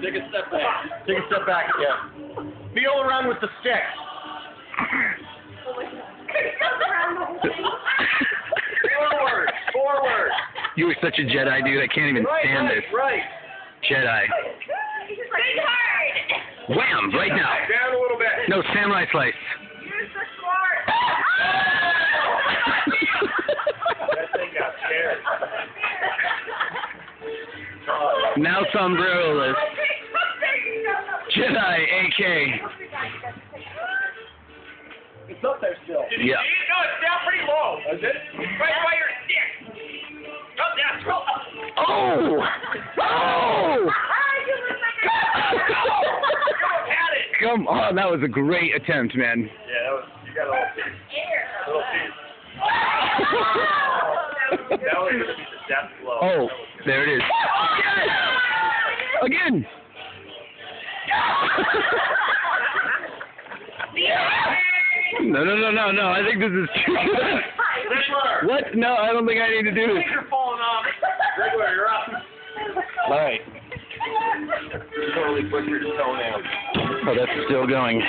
Take a step back. Take a step back again. Feel around with the stick. Forward. Forward. You were such a Jedi, dude. I can't even stand this. Right. Jedi. Big hard. Wham! Right now. Down a little bit. No, samurai slice. Use the smart. That thing got scared. Now sombrero-less. Jedi, AK. It's up there still. Yeah. No, it's down pretty low. Is it? Right by your stick. Oh, that's roll. Oh! Oh! Come on, that was a great attempt, man. Yeah, that was, you got a little piece. That was going to be the death blow. Oh, there it is. Yes! Again! No. I think this is too good. What? No, I don't think I need to do this. You're falling off. Regular, you're up. All right. You totally butchered his toenail. Oh, that's still going.